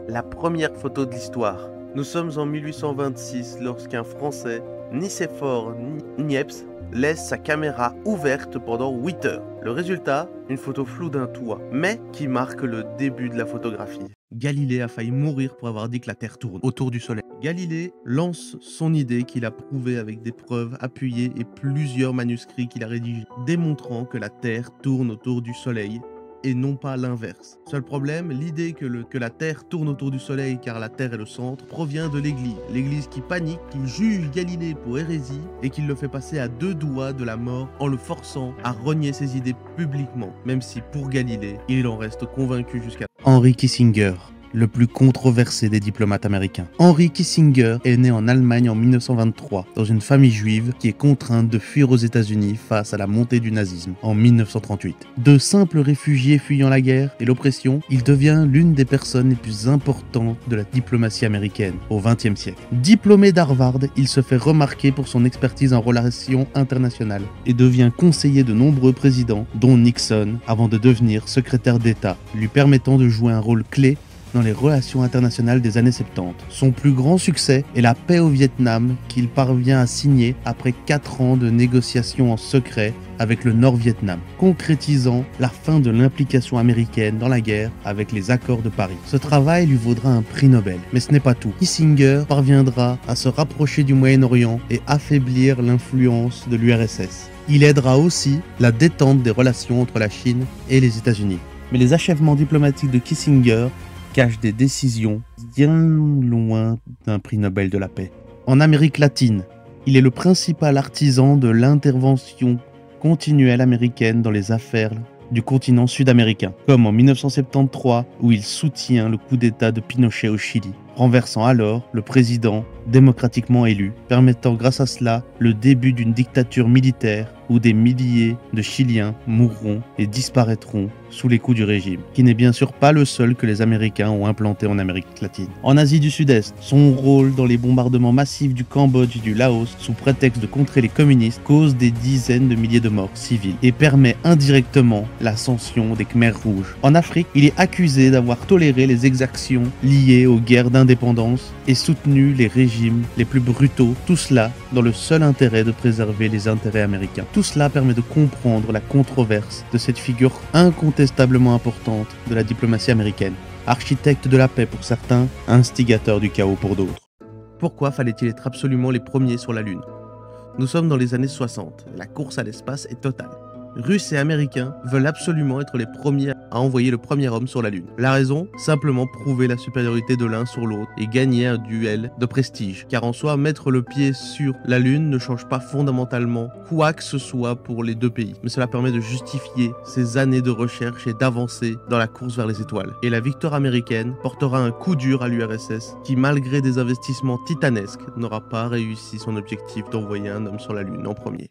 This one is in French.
la première photo de l'histoire. Nous sommes en 1826 lorsqu'un Français, Nicéphore Niepce, laisse sa caméra ouverte pendant 8 heures. Le résultat, une photo floue d'un toit, mais qui marque le début de la photographie. Galilée a failli mourir pour avoir dit que la Terre tourne autour du Soleil. Galilée lance son idée qu'il a prouvée avec des preuves appuyées et plusieurs manuscrits qu'il a rédigés, démontrant que la Terre tourne autour du Soleil et non pas l'inverse. Seul problème, l'idée que la Terre tourne autour du Soleil car la Terre est le centre provient de l'Église. L'Église qui panique, qui juge Galilée pour hérésie et qui le fait passer à 2 doigts de la mort en le forçant à renier ses idées publiquement, même si pour Galilée, il en reste convaincu jusqu'à... Henry Kissinger, le plus controversé des diplomates américains. Henry Kissinger est né en Allemagne en 1923, dans une famille juive qui est contrainte de fuir aux États-Unis face à la montée du nazisme en 1938. De simple réfugié fuyant la guerre et l'oppression, il devient l'une des personnes les plus importantes de la diplomatie américaine au XXe siècle. Diplômé d'Harvard, il se fait remarquer pour son expertise en relations internationales et devient conseiller de nombreux présidents, dont Nixon, avant de devenir secrétaire d'État, lui permettant de jouer un rôle clé dans les relations internationales des années 70. Son plus grand succès est la paix au Vietnam qu'il parvient à signer après 4 ans de négociations en secret avec le Nord-Vietnam, concrétisant la fin de l'implication américaine dans la guerre avec les accords de Paris. Ce travail lui vaudra un prix Nobel, mais ce n'est pas tout. Kissinger parviendra à se rapprocher du Moyen-Orient et affaiblir l'influence de l'URSS. Il aidera aussi la détente des relations entre la Chine et les États-Unis. Mais les achèvements diplomatiques de Kissinger cache des décisions bien loin d'un prix Nobel de la paix. En Amérique latine, il est le principal artisan de l'intervention continuelle américaine dans les affaires du continent sud-américain, comme en 1973 où il soutient le coup d'État de Pinochet au Chili, renversant alors le président démocratiquement élu, permettant grâce à cela le début d'une dictature militaire où des milliers de Chiliens mourront et disparaîtront sous les coups du régime, qui n'est bien sûr pas le seul que les Américains ont implanté en Amérique latine. En Asie du Sud-Est, son rôle dans les bombardements massifs du Cambodge et du Laos, sous prétexte de contrer les communistes, cause des dizaines de milliers de morts civiles et permet indirectement l'ascension des Khmers rouges. En Afrique, il est accusé d'avoir toléré les exactions liées aux guerres d'indépendance et soutenu les régimes les plus brutaux, tout cela dans le seul intérêt de préserver les intérêts américains. Tout cela permet de comprendre la controverse de cette figure incontestablement importante de la diplomatie américaine, architecte de la paix pour certains, instigateur du chaos pour d'autres. Pourquoi fallait-il être absolument les premiers sur la Lune? Nous sommes dans les années 60, la course à l'espace est totale. Russes et Américains veulent absolument être les premiers à envoyer le premier homme sur la Lune. La raison? Simplement prouver la supériorité de l'un sur l'autre et gagner un duel de prestige. Car en soi, mettre le pied sur la Lune ne change pas fondamentalement quoi que ce soit pour les deux pays. Mais cela permet de justifier ces années de recherche et d'avancer dans la course vers les étoiles. Et la victoire américaine portera un coup dur à l'URSS qui, malgré des investissements titanesques, n'aura pas réussi son objectif d'envoyer un homme sur la Lune en premier.